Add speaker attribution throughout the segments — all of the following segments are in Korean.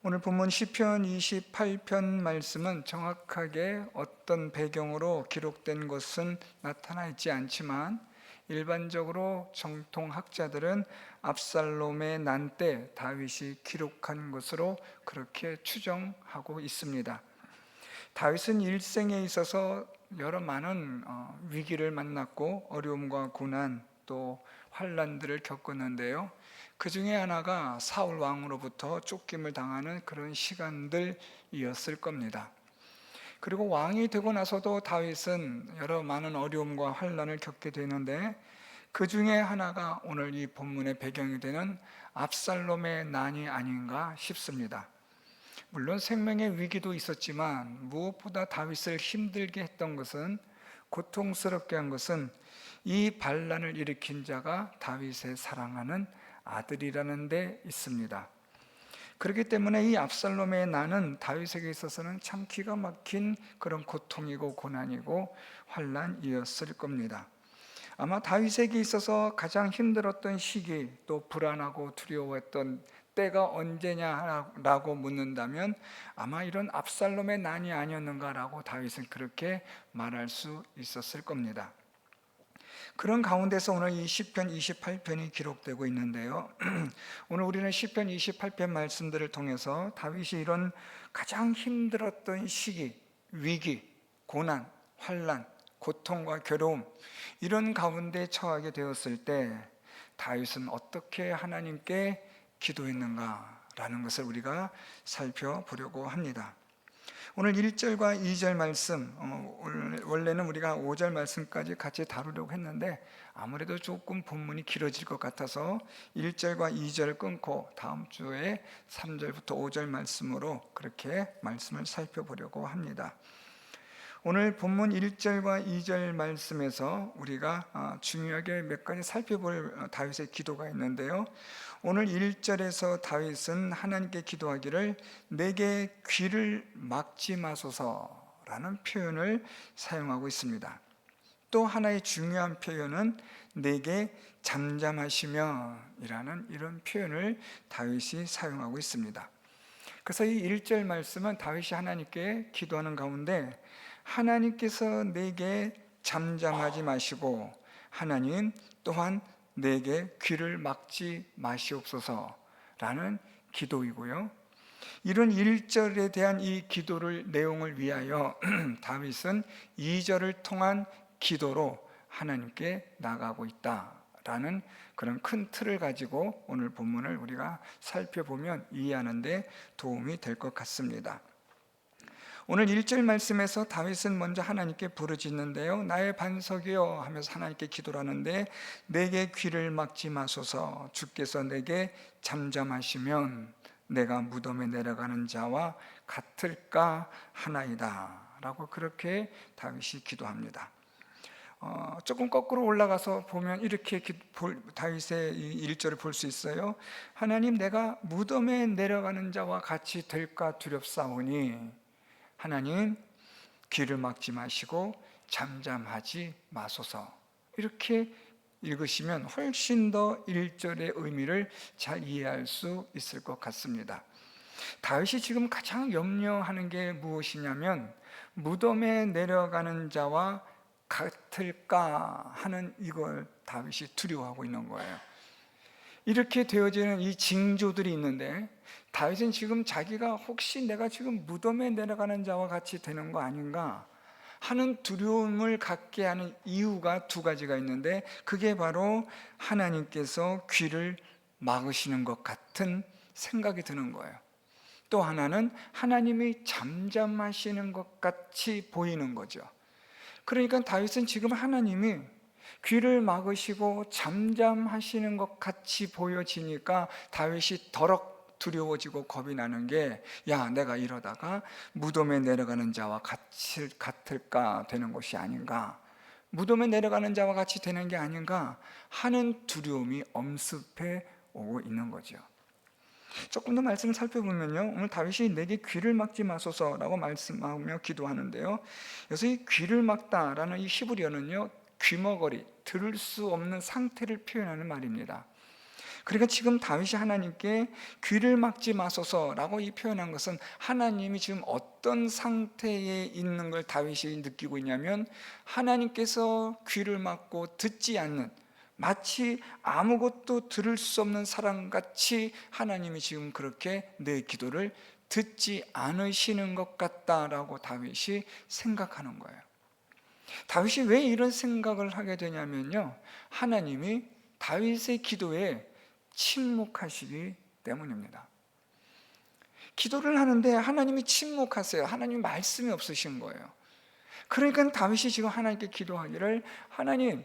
Speaker 1: 오늘 본문 시편 28편 말씀은 정확하게 어떤 배경으로 기록된 것은 나타나 있지 않지만 일반적으로 정통학자들은 압살롬의 난 때 다윗이 기록한 것으로 그렇게 추정하고 있습니다. 다윗은 일생에 있어서 여러 많은 위기를 만났고 어려움과 고난 또 환난들을 겪었는데요. 그 중에 하나가 사울 왕으로부터 쫓김을 당하는 그런 시간들이었을 겁니다. 그리고 왕이 되고 나서도 다윗은 여러 많은 어려움과 환난을 겪게 되는데 그 중에 하나가 오늘 이 본문의 배경이 되는 압살롬의 난이 아닌가 싶습니다. 물론 생명의 위기도 있었지만 무엇보다 다윗을 힘들게 했던 것은, 고통스럽게 한 것은 이 반란을 일으킨 자가 다윗의 사랑하는 아들이라는 데 있습니다. 그렇기 때문에 이 압살롬의 난은 다윗에게 있어서는 참 기가 막힌 그런 고통이고 고난이고 환난이었을 겁니다. 아마 다윗에게 있어서 가장 힘들었던 시기, 또 불안하고 두려워했던 때가 언제냐라고 묻는다면 아마 이런 압살롬의 난이 아니었는가라고 다윗은 그렇게 말할 수 있었을 겁니다. 그런 가운데서 오늘 이 시편 28편이 기록되고 있는데요. 오늘 우리는 시편 28편 말씀들을 통해서 다윗이 이런 가장 힘들었던 시기, 위기, 고난, 환난, 고통과 괴로움, 이런 가운데 처하게 되었을 때 다윗은 어떻게 하나님께 기도했는가라는 것을 우리가 살펴보려고 합니다. 오늘 1절과 2절 말씀, 원래는 우리가 5절 말씀까지 같이 다루려고 했는데 아무래도 조금 본문이 길어질 것 같아서 1절과 2절을 끊고 다음 주에 3절부터 5절 말씀으로 그렇게 말씀을 살펴보려고 합니다. 오늘 본문 1절과 2절 말씀에서 우리가 중요하게 몇 가지 살펴볼 다윗의 기도가 있는데요. 오늘 1절에서 다윗은 하나님께 기도하기를 내게 귀를 막지 마소서라는 표현을 사용하고 있습니다. 또 하나의 중요한 표현은 내게 잠잠하시며 이라는 이런 표현을 다윗이 사용하고 있습니다. 그래서 이 1절 말씀은 다윗이 하나님께 기도하는 가운데 하나님께서 내게 잠잠하지 마시고 하나님 또한 내게 귀를 막지 마시옵소서라는 기도이고요. 이런 1절에 대한 이 기도를 내용을 위하여 다윗은 2절을 통한 기도로 하나님께 나가고 있다라는 그런 큰 틀을 가지고 오늘 본문을 우리가 살펴보면 이해하는 데 도움이 될 것 같습니다. 오늘 1절 말씀에서 다윗은 먼저 하나님께 부르짖는데요. 나의 반석이여 하면서 하나님께 기도를 하는데 내게 귀를 막지 마소서, 주께서 내게 잠잠하시면 내가 무덤에 내려가는 자와 같을까 하나이다 라고 그렇게 다윗이 기도합니다. 조금 거꾸로 올라가서 보면 이렇게 다윗의 이 1절을 볼 수 있어요. 하나님, 내가 무덤에 내려가는 자와 같이 될까 두렵사오니 하나님 귀를 막지 마시고 잠잠하지 마소서. 이렇게 읽으시면 훨씬 더 1절의 의미를 잘 이해할 수 있을 것 같습니다. 다윗이 지금 가장 염려하는 게 무엇이냐면 무덤에 내려가는 자와 같을까 하는 이걸 다윗이 두려워하고 있는 거예요. 이렇게 되어지는 이 징조들이 있는데 다윗은 지금 자기가 혹시 내가 지금 무덤에 내려가는 자와 같이 되는 거 아닌가 하는 두려움을 갖게 하는 이유가 두 가지가 있는데 그게 바로 하나님께서 귀를 막으시는 것 같은 생각이 드는 거예요. 또 하나는 하나님이 잠잠하시는 것 같이 보이는 거죠. 그러니까 다윗은 지금 하나님이 귀를 막으시고 잠잠하시는 것 같이 보여지니까 다윗이 더럭 두려워지고 겁이 나는 게, 야, 내가 이러다가 무덤에 내려가는 자와 같을까 되는 것이 아닌가, 무덤에 내려가는 자와 같이 되는 게 아닌가 하는 두려움이 엄습해 오고 있는 거죠. 조금 더 말씀을 살펴보면요, 오늘 다윗이 내게 귀를 막지 마소서라고 말씀하며 기도하는데요, 그래서 이 귀를 막다라는 이 히브리어는요, 귀머거리, 들을 수 없는 상태를 표현하는 말입니다. 그러니까 지금 다윗이 하나님께 귀를 막지 마소서라고 이 표현한 것은 하나님이 지금 어떤 상태에 있는 걸 다윗이 느끼고 있냐면, 하나님께서 귀를 막고 듣지 않는, 마치 아무것도 들을 수 없는 사람같이 하나님이 지금 그렇게 내 기도를 듣지 않으시는 것 같다라고 다윗이 생각하는 거예요. 다윗이 왜 이런 생각을 하게 되냐면요, 하나님이 다윗의 기도에 침묵하시기 때문입니다. 기도를 하는데 하나님이 침묵하세요. 하나님 말씀이 없으신 거예요. 그러니까 다윗이 지금 하나님께 기도하기를, 하나님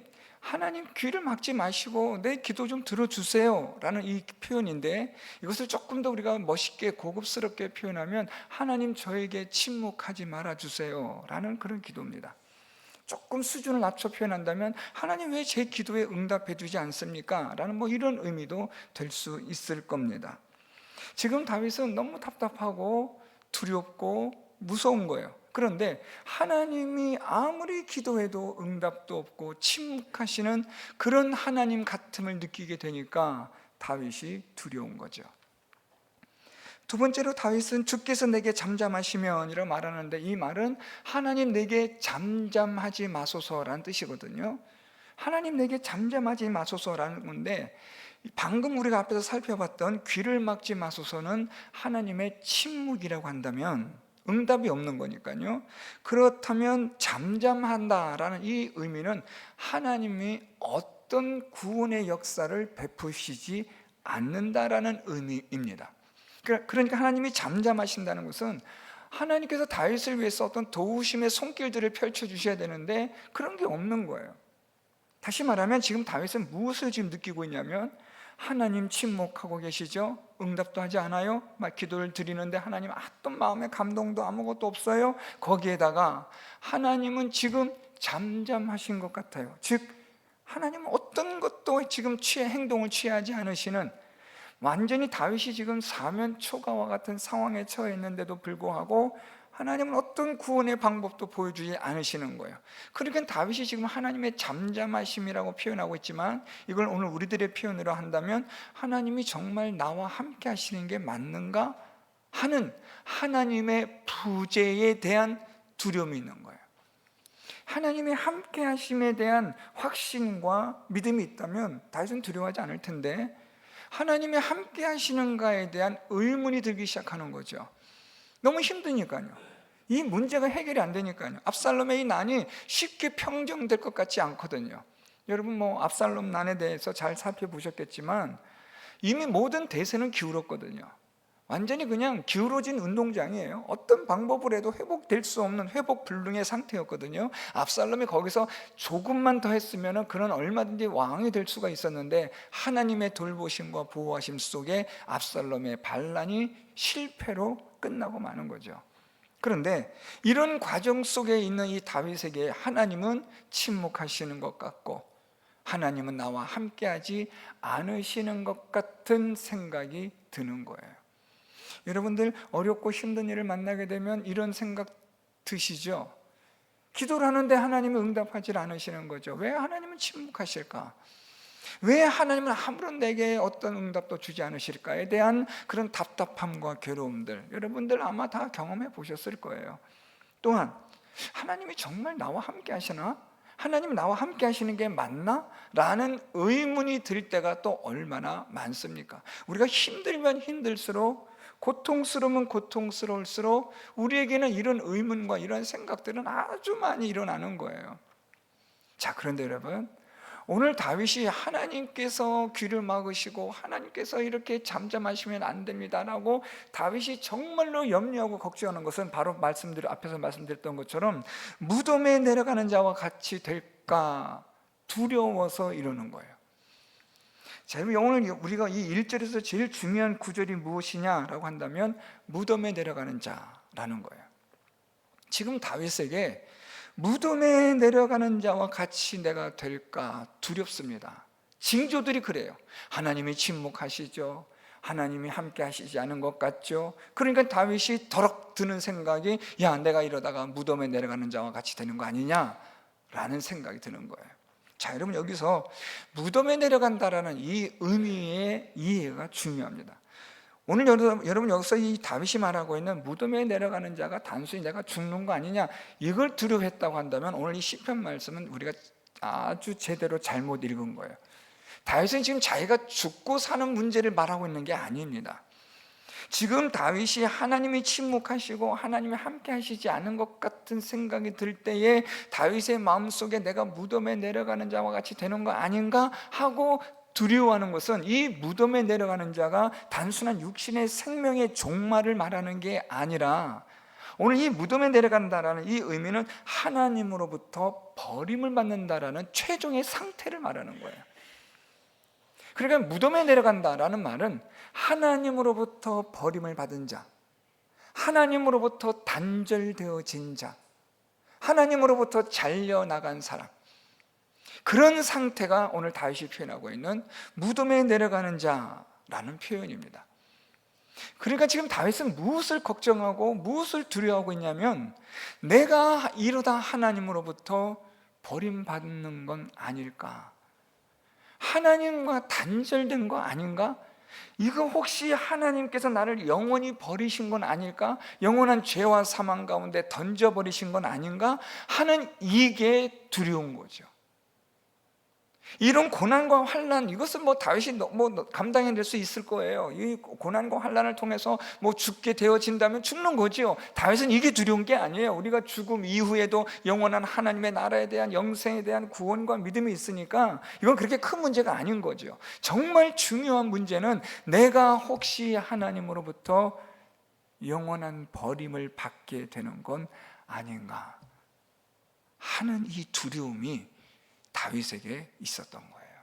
Speaker 1: 귀를 막지 마시고 내 기도 좀 들어주세요 라는 이 표현인데, 이것을 조금 더 우리가 멋있게 고급스럽게 표현하면 하나님 저에게 침묵하지 말아주세요 라는 그런 기도입니다. 조금 수준을 낮춰 표현한다면 하나님 왜 제 기도에 응답해 주지 않습니까? 라는 이런 의미도 될 수 있을 겁니다. 지금 다윗은 너무 답답하고 두렵고 무서운 거예요. 그런데 하나님이 아무리 기도해도 응답도 없고 침묵하시는 그런 하나님 같음을 느끼게 되니까 다윗이 두려운 거죠. 두 번째로 다윗은 주께서 내게 잠잠하시면 이라고 말하는데, 이 말은 하나님 내게 잠잠하지 마소서라는 뜻이거든요. 하나님 내게 잠잠하지 마소서라는 건데, 방금 우리가 앞에서 살펴봤던 귀를 막지 마소서는 하나님의 침묵이라고 한다면 응답이 없는 거니까요. 그렇다면 잠잠한다라는 이 의미는 하나님이 어떤 구원의 역사를 베푸시지 않는다라는 의미입니다. 그러니까 하나님이 잠잠하신다는 것은 하나님께서 다윗을 위해서 어떤 도우심의 손길들을 펼쳐주셔야 되는데 그런 게 없는 거예요. 다시 말하면 지금 다윗은 무엇을 지금 느끼고 있냐면, 하나님 침묵하고 계시죠? 응답도 하지 않아요? 막 기도를 드리는데 하나님 어떤 마음의 감동도 아무것도 없어요? 거기에다가 하나님은 지금 잠잠하신 것 같아요. 즉 하나님은 어떤 것도 지금 행동을 취하지 않으시는, 완전히 다윗이 지금 사면초가와 같은 상황에 처해 있는데도 불구하고 하나님은 어떤 구원의 방법도 보여주지 않으시는 거예요. 그러니까 다윗이 지금 하나님의 잠잠하심이라고 표현하고 있지만, 이걸 오늘 우리들의 표현으로 한다면 하나님이 정말 나와 함께 하시는 게 맞는가 하는 하나님의 부재에 대한 두려움이 있는 거예요. 하나님의 함께 하심에 대한 확신과 믿음이 있다면 다윗은 두려워하지 않을 텐데, 하나님의 함께 하시는가에 대한 의문이 들기 시작하는 거죠. 너무 힘드니까요. 이 문제가 해결이 안 되니까요. 압살롬의 이 난이 쉽게 평정될 것 같지 않거든요. 여러분 압살롬 난에 대해서 잘 살펴보셨겠지만 이미 모든 대세는 기울었거든요. 완전히 그냥 기울어진 운동장이에요. 어떤 방법을 해도 회복될 수 없는 회복불능의 상태였거든요. 압살롬이 거기서 조금만 더 했으면 그는 얼마든지 왕이 될 수가 있었는데, 하나님의 돌보심과 보호하심 속에 압살롬의 반란이 실패로 끝나고 마는 거죠. 그런데 이런 과정 속에 있는 이 다윗에게 하나님은 침묵하시는 것 같고, 하나님은 나와 함께하지 않으시는 것 같은 생각이 드는 거예요. 여러분들 어렵고 힘든 일을 만나게 되면 이런 생각 드시죠? 기도를 하는데 하나님은 응답하지 않으시는 거죠. 왜 하나님은 침묵하실까? 왜 하나님은 아무런 내게 어떤 응답도 주지 않으실까에 대한 그런 답답함과 괴로움들, 여러분들 아마 다 경험해 보셨을 거예요. 또한 하나님이 정말 나와 함께 하시나? 하나님이 나와 함께 하시는 게 맞나? 라는 의문이 들 때가 또 얼마나 많습니까? 우리가 힘들면 힘들수록, 고통스러우면 고통스러울수록 우리에게는 이런 의문과 이런 생각들은 아주 많이 일어나는 거예요. 자, 그런데 여러분, 오늘 다윗이 하나님께서 귀를 막으시고 하나님께서 이렇게 잠잠하시면 안 됩니다라고 다윗이 정말로 염려하고 걱정하는 것은 바로 앞에서 말씀드렸던 것처럼 무덤에 내려가는 자와 같이 될까 두려워서 이러는 거예요. 자, 오늘 우리가 이 1절에서 제일 중요한 구절이 무엇이냐라고 한다면 무덤에 내려가는 자라는 거예요. 지금 다윗에게 무덤에 내려가는 자와 같이 내가 될까 두렵습니다. 징조들이 그래요. 하나님이 침묵하시죠. 하나님이 함께 하시지 않은 것 같죠. 그러니까 다윗이 더럭 드는 생각이, 내가 이러다가 무덤에 내려가는 자와 같이 되는 거 아니냐라는 생각이 드는 거예요. 자, 여러분 여기서 무덤에 내려간다라는 이 의미의 이해가 중요합니다. 오늘 여러분 여기서 이 다윗이 말하고 있는 무덤에 내려가는 자가 단순히 내가 죽는 거 아니냐, 이걸 두려워했다고 한다면 오늘 이 시편 말씀은 우리가 아주 제대로 잘못 읽은 거예요. 다윗은 지금 자기가 죽고 사는 문제를 말하고 있는 게 아닙니다. 지금 다윗이 하나님이 침묵하시고 하나님이 함께 하시지 않은 것 같은 생각이 들 때에 다윗의 마음속에 내가 무덤에 내려가는 자와 같이 되는 거 아닌가 하고 두려워하는 것은, 이 무덤에 내려가는 자가 단순한 육신의 생명의 종말을 말하는 게 아니라 오늘 이 무덤에 내려간다라는 이 의미는 하나님으로부터 버림을 받는다라는 최종의 상태를 말하는 거예요. 그러니까 무덤에 내려간다라는 말은 하나님으로부터 버림을 받은 자, 하나님으로부터 단절되어진 자, 하나님으로부터 잘려나간 사람, 그런 상태가 오늘 다윗이 표현하고 있는 무덤에 내려가는 자라는 표현입니다. 그러니까 지금 다윗은 무엇을 걱정하고 무엇을 두려워하고 있냐면, 내가 이러다 하나님으로부터 버림받는 건 아닐까, 하나님과 단절된 거 아닌가, 이거 혹시 하나님께서 나를 영원히 버리신 건 아닐까, 영원한 죄와 사망 가운데 던져버리신 건 아닌가 하는 이게 두려운 거죠. 이런 고난과 환난, 이것은 다윗이 감당해낼 수 있을 거예요. 이 고난과 환난을 통해서 죽게 되어진다면 죽는 거지요. 다윗은 이게 두려운 게 아니에요. 우리가 죽음 이후에도 영원한 하나님의 나라에 대한, 영생에 대한 구원과 믿음이 있으니까 이건 그렇게 큰 문제가 아닌 거죠. 정말 중요한 문제는 내가 혹시 하나님으로부터 영원한 버림을 받게 되는 건 아닌가 하는 이 두려움이 다윗에게 있었던 거예요.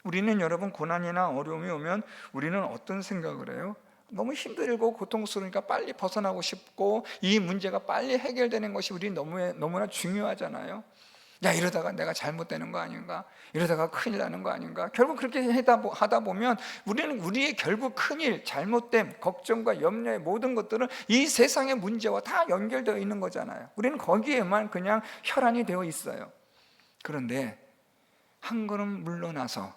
Speaker 1: 우리는 여러분 고난이나 어려움이 오면 우리는 어떤 생각을 해요? 너무 힘들고 고통스러우니까 빨리 벗어나고 싶고 이 문제가 빨리 해결되는 것이 우리 너무나 중요하잖아요. 야, 이러다가 내가 잘못되는 거 아닌가, 이러다가 큰일 나는 거 아닌가. 결국 그렇게 하다 보면 우리는 우리의 결국 큰일, 잘못됨, 걱정과 염려의 모든 것들은 이 세상의 문제와 다 연결되어 있는 거잖아요. 우리는 거기에만 그냥 혈안이 되어 있어요. 그런데 한 걸음 물러나서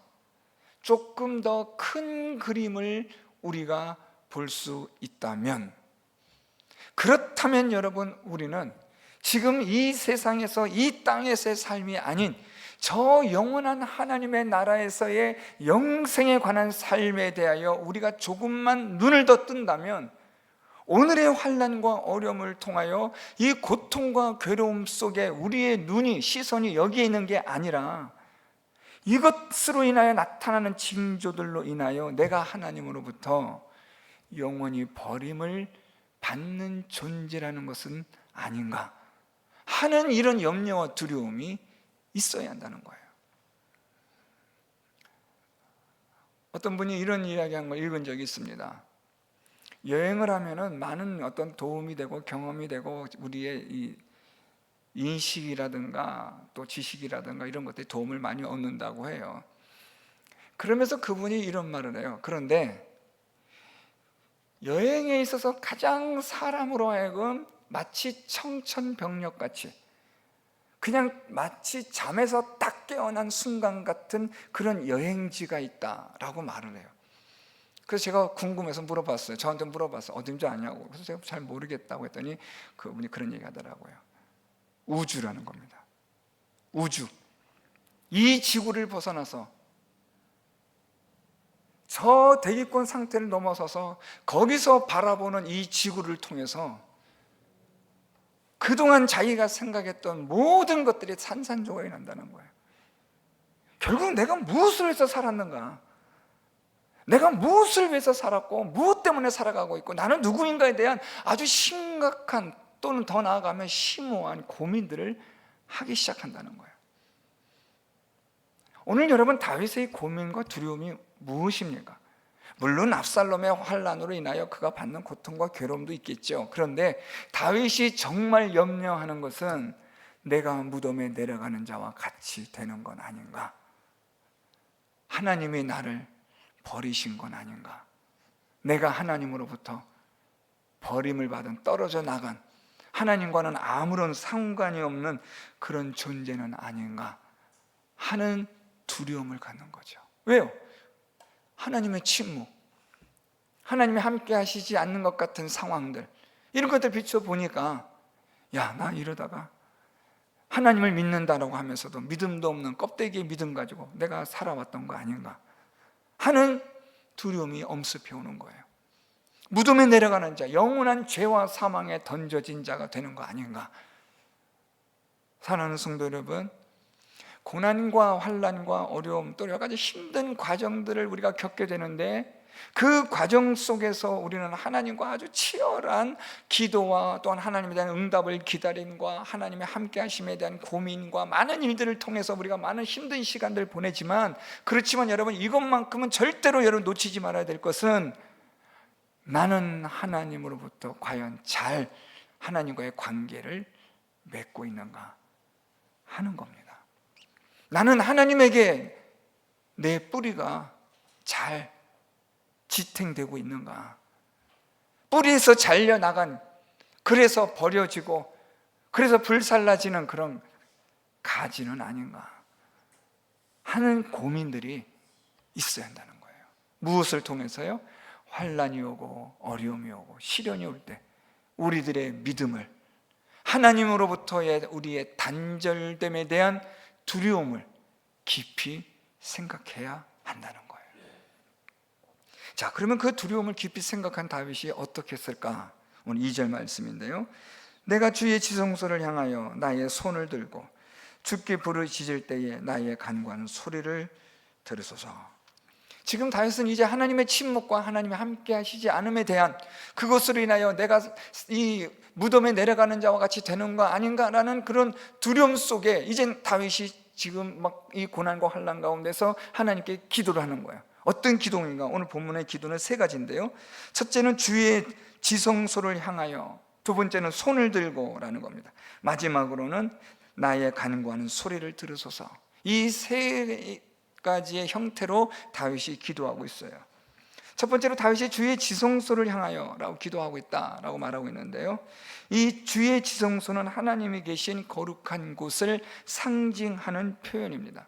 Speaker 1: 조금 더 큰 그림을 우리가 볼 수 있다면, 그렇다면 여러분, 우리는 지금 이 세상에서, 이 땅에서의 삶이 아닌 저 영원한 하나님의 나라에서의 영생에 관한 삶에 대하여 우리가 조금만 눈을 더 뜬다면, 오늘의 환난과 어려움을 통하여 이 고통과 괴로움 속에 우리의 눈이, 시선이 여기에 있는 게 아니라 이것으로 인하여 나타나는 징조들로 인하여 내가 하나님으로부터 영원히 버림을 받는 존재라는 것은 아닌가 하는 이런 염려와 두려움이 있어야 한다는 거예요. 어떤 분이 이런 이야기한 걸 읽은 적이 있습니다. 여행을 하면은 많은 어떤 도움이 되고 경험이 되고 우리의 이 인식이라든가 또 지식이라든가 이런 것들이 도움을 많이 얻는다고 해요. 그러면서 그분이 이런 말을 해요. 그런데 여행에 있어서 가장 사람으로 하여금 마치 청천벽력같이, 그냥 마치 잠에서 딱 깨어난 순간 같은 그런 여행지가 있다라고 말을 해요. 그래서 제가 궁금해서 물어봤어요. 저한테 물어봤어요. 어딘지 아냐고. 그래서 제가 잘 모르겠다고 했더니 그분이 그런 얘기 하더라고요. 우주라는 겁니다. 우주. 이 지구를 벗어나서 저 대기권 상태를 넘어서서 거기서 바라보는 이 지구를 통해서 그동안 자기가 생각했던 모든 것들이 산산조각이 난다는 거예요. 결국 내가 무엇을 해서 살았는가, 내가 무엇을 위해서 살았고 무엇 때문에 살아가고 있고 나는 누구인가에 대한 아주 심각한, 또는 더 나아가면 심오한 고민들을 하기 시작한다는 거예요. 오늘 여러분, 다윗의 고민과 두려움이 무엇입니까? 물론 압살롬의 환난으로 인하여 그가 받는 고통과 괴로움도 있겠죠. 그런데 다윗이 정말 염려하는 것은 내가 무덤에 내려가는 자와 같이 되는 건 아닌가, 하나님이 나를 버리신 건 아닌가, 내가 하나님으로부터 버림을 받은, 떨어져 나간, 하나님과는 아무런 상관이 없는 그런 존재는 아닌가 하는 두려움을 갖는 거죠. 왜요? 하나님의 침묵, 하나님이 함께 하시지 않는 것 같은 상황들, 이런 것들 비춰보니까 야, 나 이러다가 하나님을 믿는다라고 하면서도 믿음도 없는 껍데기의 믿음 가지고 내가 살아왔던 거 아닌가 하는 두려움이 엄습해 오는 거예요. 무덤에 내려가는 자, 영원한 죄와 사망에 던져진 자가 되는 거 아닌가. 사랑하는 성도 여러분, 고난과 환난과 어려움, 또 여러 가지 힘든 과정들을 우리가 겪게 되는데, 그 과정 속에서 우리는 하나님과 아주 치열한 기도와 또한 하나님에 대한 응답을 기다림과 하나님의 함께 하심에 대한 고민과 많은 일들을 통해서 우리가 많은 힘든 시간들을 보내지만, 그렇지만 여러분, 이것만큼은 절대로 여러분 놓치지 말아야 될 것은, 나는 하나님으로부터 과연 잘 하나님과의 관계를 맺고 있는가 하는 겁니다. 나는 하나님에게 내 뿌리가 잘 지탱되고 있는가, 뿌리에서 잘려나간, 그래서 버려지고 그래서 불살라지는 그런 가지는 아닌가 하는 고민들이 있어야 한다는 거예요. 무엇을 통해서요? 환난이 오고 어려움이 오고 시련이 올 때 우리들의 믿음을, 하나님으로부터의 우리의 단절됨에 대한 두려움을 깊이 생각해야 한다는 거예요. 자, 그러면 그 두려움을 깊이 생각한 다윗이 어떻게 했을까? 오늘 2절 말씀인데요, 내가 주의 지성소를 향하여 나의 손을 들고 주께 부르짖을 때에 나의 간구하는 소리를 들으소서. 지금 다윗은 이제 하나님의 침묵과 하나님이 함께 하시지 않음에 대한 그것으로 인하여 내가 이 무덤에 내려가는 자와 같이 되는 거 아닌가라는 그런 두려움 속에 이제 다윗이 지금 막 이 고난과 환난 가운데서 하나님께 기도를 하는 거예요. 어떤 기도인가? 오늘 본문의 기도는 3가지인데요, 첫째는 주의 지성소를 향하여, 두 번째는 손을 들고 라는 겁니다. 마지막으로는 나의 간구하는 소리를 들으소서. 이 3가지의 형태로 다윗이 기도하고 있어요. 첫 번째로 다윗이 주의 지성소를 향하여 라고 기도하고 있다라고 말하고 있는데요, 이 주의 지성소는 하나님이 계신 거룩한 곳을 상징하는 표현입니다.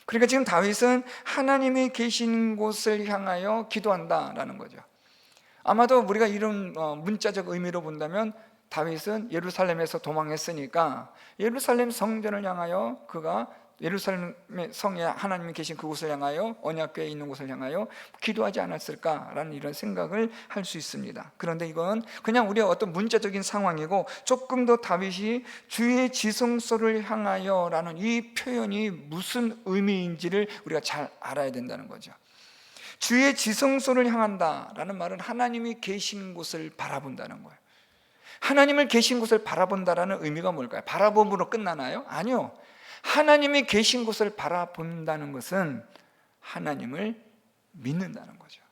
Speaker 1: 그러니까 지금 다윗은 하나님이 계신 곳을 향하여 기도한다라는 거죠. 아마도 우리가 이런 문자적 의미로 본다면, 다윗은 예루살렘에서 도망했으니까 예루살렘 성전을 향하여, 그가 예루살렘의 성에 하나님이 계신 그곳을 향하여, 언약궤에 있는 곳을 향하여 기도하지 않았을까라는 이런 생각을 할 수 있습니다. 그런데 이건 그냥 우리의 어떤 문자적인 상황이고, 조금 더 다윗이 주의 지성소를 향하여 라는 이 표현이 무슨 의미인지를 우리가 잘 알아야 된다는 거죠. 주의 지성소를 향한다라는 말은 하나님이 계신 곳을 바라본다는 거예요. 하나님을 계신 곳을 바라본다라는 의미가 뭘까요? 바라봄으로 끝나나요? 아니요. 하나님이 계신 곳을 바라본다는 것은 하나님을 믿는다는 거죠.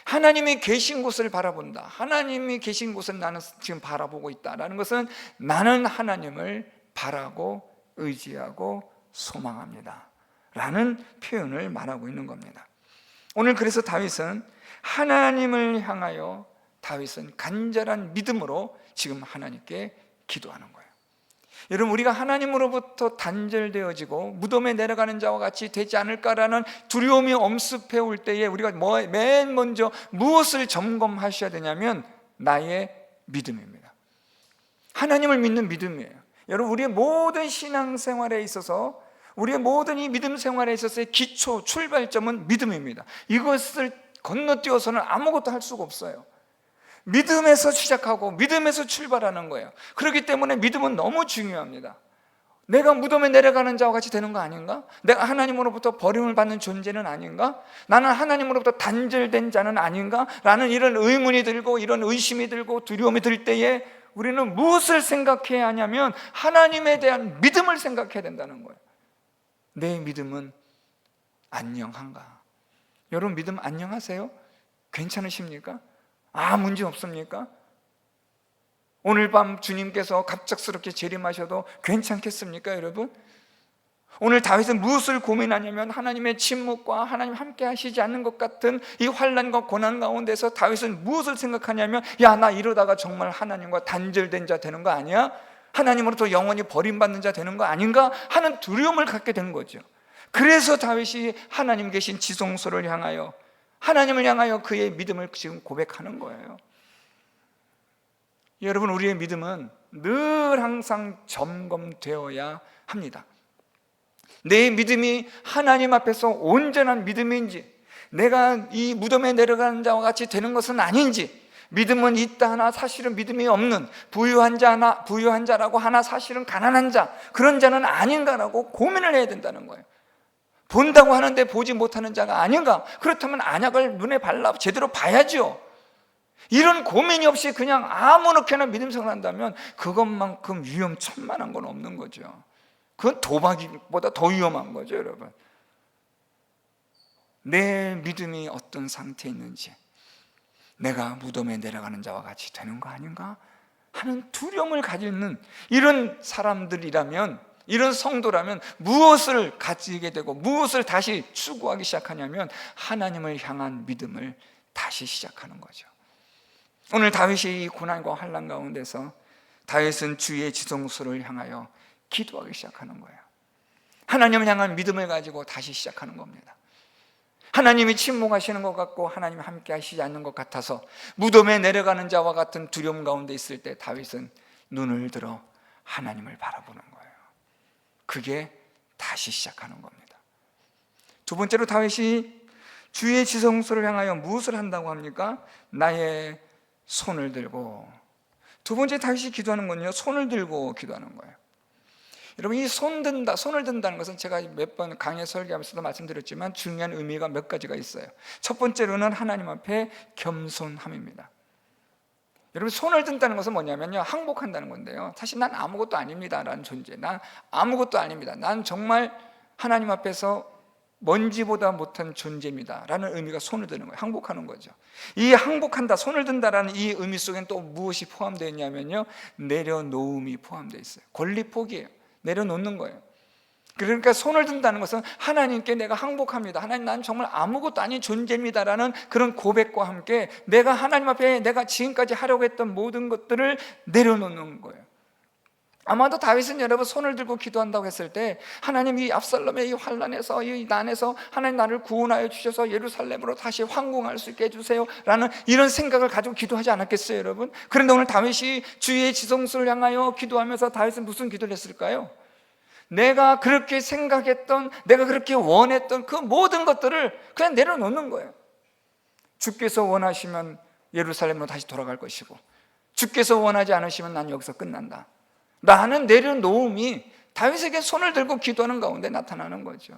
Speaker 1: 하나님이 계신 곳을 바라본다, 하나님이 계신 곳을 나는 지금 바라보고 있다라는 것은 나는 하나님을 바라고 의지하고 소망합니다 라는 표현을 말하고 있는 겁니다. 오늘 그래서 다윗은 하나님을 향하여, 다윗은 간절한 믿음으로 지금 하나님께 기도하는 거예요. 여러분, 우리가 하나님으로부터 단절되어지고 무덤에 내려가는 자와 같이 되지 않을까라는 두려움이 엄습해 올 때에 우리가 맨 먼저 무엇을 점검하셔야 되냐면 나의 믿음입니다. 하나님을 믿는 믿음이에요. 여러분, 우리의 모든 신앙생활에 있어서, 우리의 모든 이 믿음 생활에 있어서의 기초, 출발점은 믿음입니다. 이것을 건너뛰어서는 아무것도 할 수가 없어요. 믿음에서 시작하고 믿음에서 출발하는 거예요. 그렇기 때문에 믿음은 너무 중요합니다. 내가 무덤에 내려가는 자와 같이 되는 거 아닌가? 내가 하나님으로부터 버림을 받는 존재는 아닌가? 나는 하나님으로부터 단절된 자는 아닌가? 라는 이런 의문이 들고 이런 의심이 들고 두려움이 들 때에 우리는 무엇을 생각해야 하냐면 하나님에 대한 믿음을 생각해야 된다는 거예요. 내 믿음은 안녕한가? 여러분, 믿음 안녕하세요? 괜찮으십니까? 문제 없습니까? 오늘 밤 주님께서 갑작스럽게 재림하셔도 괜찮겠습니까, 여러분? 오늘 다윗은 무엇을 고민하냐면 하나님의 침묵과 하나님 함께 하시지 않는 것 같은 이 환난과 고난 가운데서 다윗은 무엇을 생각하냐면, 야, 나 이러다가 정말 하나님과 단절된 자 되는 거 아니야? 하나님으로부터 영원히 버림받는 자 되는 거 아닌가 하는 두려움을 갖게 된 거죠. 그래서 다윗이 하나님 계신 지성소를 향하여, 하나님을 향하여 그의 믿음을 지금 고백하는 거예요. 여러분, 우리의 믿음은 늘 항상 점검되어야 합니다. 내 믿음이 하나님 앞에서 온전한 믿음인지, 내가 이 무덤에 내려가는 자와 같이 되는 것은 아닌지, 믿음은 있다 하나 사실은 믿음이 없는 부유한 자라고 하나 사실은 가난한 자, 그런 자는 아닌가라고 고민을 해야 된다는 거예요. 본다고 하는데 보지 못하는 자가 아닌가? 그렇다면 안약을 눈에 발라 제대로 봐야죠. 이런 고민이 없이 그냥 아무렇게나 믿음 생활을 한다면 그것만큼 위험천만한 건 없는 거죠. 그건 도박보다 더 위험한 거죠, 여러분. 내 믿음이 어떤 상태에 있는지, 내가 무덤에 내려가는 자와 같이 되는 거 아닌가 하는 두려움을 가지는 이런 사람들이라면, 이런 성도라면 무엇을 가지게 되고 무엇을 다시 추구하기 시작하냐면 하나님을 향한 믿음을 다시 시작하는 거죠. 오늘 다윗이 이 고난과 환난 가운데서 다윗은 주의 지성소를 향하여 기도하기 시작하는 거예요. 하나님을 향한 믿음을 가지고 다시 시작하는 겁니다. 하나님이 침묵하시는 것 같고 하나님이 함께 하시지 않는 것 같아서 무덤에 내려가는 자와 같은 두려움 가운데 있을 때 다윗은 눈을 들어 하나님을 바라보는 거예요. 그게 다시 시작하는 겁니다. 두 번째로 다윗이 주의 지성소를 향하여 무엇을 한다고 합니까? 나의 손을 들고. 두 번째 다윗이 기도하는 건요, 손을 들고 기도하는 거예요. 여러분, 이 손을 든다는 것은 제가 몇 번 강의 설교하면서도 말씀드렸지만 중요한 의미가 몇 가지가 있어요. 첫 번째로는 하나님 앞에 겸손함입니다. 여러분, 손을 든다는 것은 뭐냐면요, 항복한다는 건데요, 사실 난 아무것도 아닙니다 라는 존재, 난 아무것도 아닙니다, 난 정말 하나님 앞에서 먼지보다 못한 존재입니다 라는 의미가 손을 드는 거예요. 항복하는 거죠. 이 항복한다, 손을 든다라는 이 의미 속에는 또 무엇이 포함되어 있냐면요, 내려놓음이 포함되어 있어요. 권리 포기예요. 내려놓는 거예요. 그러니까 손을 든다는 것은 하나님께 내가 항복합니다, 하나님 난 정말 아무것도 아닌 존재입니다라는 그런 고백과 함께 내가 하나님 앞에 내가 지금까지 하려고 했던 모든 것들을 내려놓는 거예요. 아마도 다윗은 여러분 손을 들고 기도한다고 했을 때 하나님, 이 압살롬의 이 환난에서, 이 난에서 하나님 나를 구원하여 주셔서 예루살렘으로 다시 황궁할 수 있게 해주세요 라는 이런 생각을 가지고 기도하지 않았겠어요, 여러분? 그런데 오늘 다윗이 주의 지성소를 향하여 기도하면서 다윗은 무슨 기도를 했을까요? 내가 그렇게 생각했던, 내가 그렇게 원했던 그 모든 것들을 그냥 내려놓는 거예요. 주께서 원하시면 예루살렘으로 다시 돌아갈 것이고 주께서 원하지 않으시면 난 여기서 끝난다 라는 내려놓음이 다윗에게 손을 들고 기도하는 가운데 나타나는 거죠.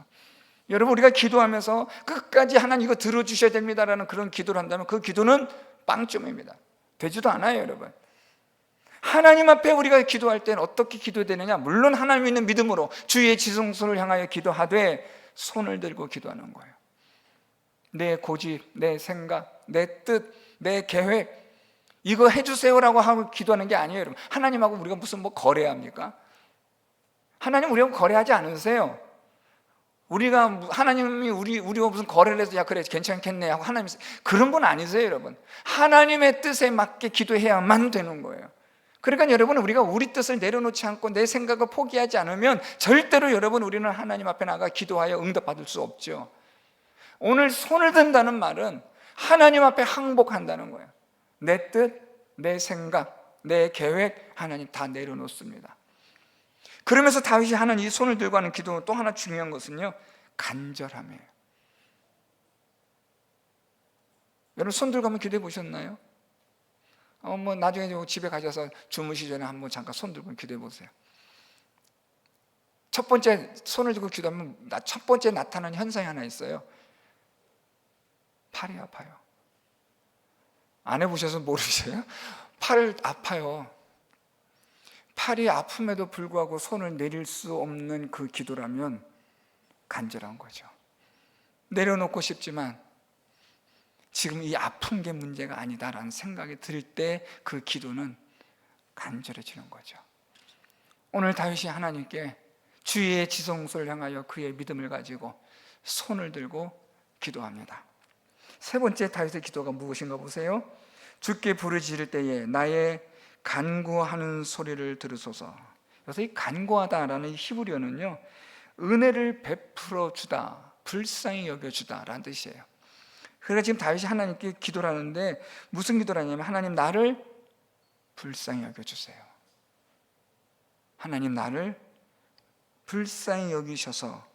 Speaker 1: 여러분, 우리가 기도하면서 끝까지 하나님 이거 들어주셔야 됩니다라는 그런 기도를 한다면 그 기도는 빵점입니다. 되지도 않아요, 여러분. 하나님 앞에 우리가 기도할 때는 어떻게 기도되느냐? 물론 하나님 있는 믿음으로 주의 지성소를 향하여 기도하되 손을 들고 기도하는 거예요. 내 고집, 내 생각, 내 뜻, 내 계획, 이거 해주세요라고 하고 기도하는 게 아니에요, 여러분. 하나님하고 우리가 무슨 거래합니까? 하나님 우리하고 거래하지 않으세요. 하나님이 우리가 무슨 거래를 해서 야 그래 괜찮겠네 하고 하나님, 그런 분 아니세요, 여러분. 하나님의 뜻에 맞게 기도해야만 되는 거예요. 그러니까 여러분, 우리가 우리 뜻을 내려놓지 않고 내 생각을 포기하지 않으면 절대로 여러분 우리는 하나님 앞에 나가 기도하여 응답받을 수 없죠. 오늘 손을 든다는 말은 하나님 앞에 항복한다는 거예요. 내 뜻, 내 생각, 내 계획 하나님 다 내려놓습니다. 그러면서 다윗이 하는 이 손을 들고 하는 기도, 또 하나 중요한 것은요, 간절함이에요. 여러분, 손 들고 한번 기도해 보셨나요? 나중에 집에 가셔서 주무시기 전에 한번 잠깐 손 들고 기도해 보세요. 첫 번째, 손을 들고 기도하면 첫 번째 나타나는 현상이 하나 있어요. 팔이 아파요. 안 해보셔서 모르세요? 팔 아파요. 팔이 아픔에도 불구하고 손을 내릴 수 없는 그 기도라면 간절한 거죠. 내려놓고 싶지만 지금 이 아픈 게 문제가 아니다라는 생각이 들 때 그 기도는 간절해지는 거죠. 오늘 다윗이 하나님께 주의 지성소를 향하여 그의 믿음을 가지고 손을 들고 기도합니다. 세 번째 다윗의 기도가 무엇인가 보세요. 주께 부르짖을 때에 나의 간구하는 소리를 들으소서. 그래서 이 간구하다라는 이 히브리어는요, 은혜를 베풀어 주다, 불쌍히 여겨 주다라는 뜻이에요. 그래서 지금 다윗이 하나님께 기도를 하는데 무슨 기도를 하냐면, 하나님 나를 불쌍히 여겨 주세요. 하나님 나를 불쌍히 여기셔서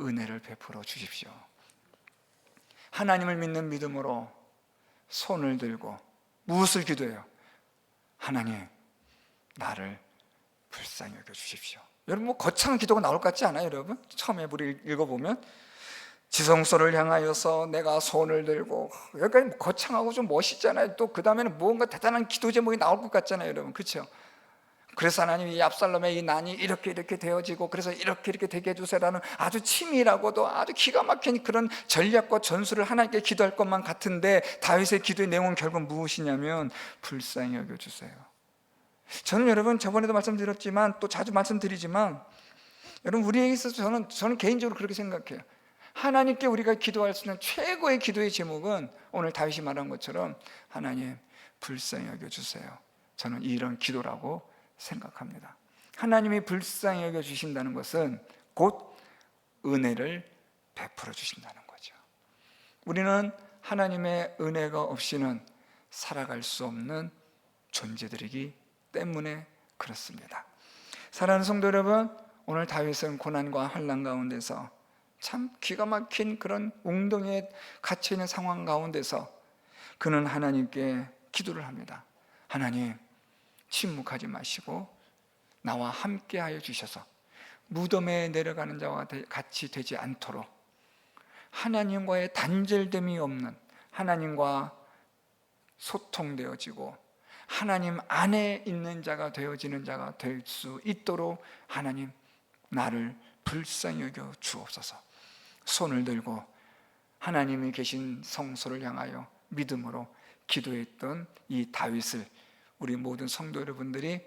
Speaker 1: 은혜를 베풀어 주십시오. 하나님을 믿는 믿음으로 손을 들고 무엇을 기도해요? 하나님 나를 불쌍히 여겨 주십시오. 여러분, 뭐 거창한 기도가 나올 것 같지 않아요? 여러분, 처음에 우리 읽어보면 지성소를 향하여서 내가 손을 들고, 여기까지 거창하고 좀 멋있잖아요. 또 그 다음에는 무언가 대단한 기도 제목이 나올 것 같잖아요, 여러분, 그렇죠? 그래서 하나님이 이 압살롬의 이 난이 이렇게 되어지고, 그래서 이렇게 되게 해주세요라는 아주 치밀하고도 아주 기가 막힌 그런 전략과 전술을 하나님께 기도할 것만 같은데, 다윗의 기도의 내용은 결국 무엇이냐면 불쌍히 여겨주세요. 저는 여러분, 저번에도 말씀드렸지만 또 자주 말씀드리지만, 여러분, 우리에게 있어서 저는 개인적으로 그렇게 생각해요. 하나님께 우리가 기도할 수 있는 최고의 기도의 제목은 오늘 다윗이 말한 것처럼 하나님 불쌍히 여겨주세요. 저는 이런 기도라고 생각합니다. 하나님이 불쌍히 여겨 주신다는 것은 곧 은혜를 베풀어 주신다는 거죠. 우리는 하나님의 은혜가 없이는 살아갈 수 없는 존재들이기 때문에 그렇습니다. 사랑하는 성도 여러분, 오늘 다윗은 고난과 환난 가운데서 참 기가 막힌 그런 웅덩이에 갇혀있는 상황 가운데서 그는 하나님께 기도를 합니다. 하나님, 침묵하지 마시고 나와 함께하여 주셔서 무덤에 내려가는 자와 같이 되지 않도록 하나님과의 단절됨이 없는, 하나님과 소통되어지고 하나님 안에 있는 자가 되어지는 자가 될 수 있도록 하나님 나를 불쌍히 여겨 주옵소서. 손을 들고 하나님이 계신 성소를 향하여 믿음으로 기도했던 이 다윗을 우리 모든 성도 여러분들이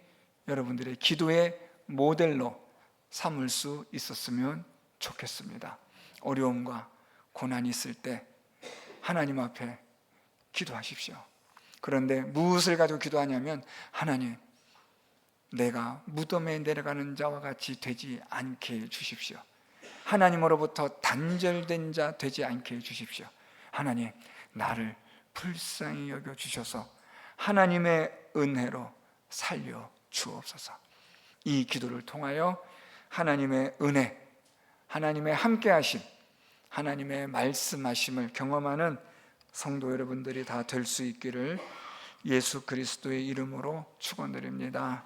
Speaker 1: 여러분들의 기도의 모델로 삼을 수 있었으면 좋겠습니다. 어려움과 고난이 있을 때 하나님 앞에 기도하십시오. 그런데 무엇을 가지고 기도하냐면, 하나님 내가 무덤에 내려가는 자와 같이 되지 않게 해주십시오. 하나님으로부터 단절된 자 되지 않게 해주십시오. 하나님 나를 불쌍히 여겨주셔서 하나님의 은혜로 살려 주옵소서. 이 기도를 통하여 하나님의 은혜, 하나님의 함께하심, 하나님의 말씀하심을 경험하는 성도 여러분들이 다 될 수 있기를 예수 그리스도의 이름으로 축원드립니다.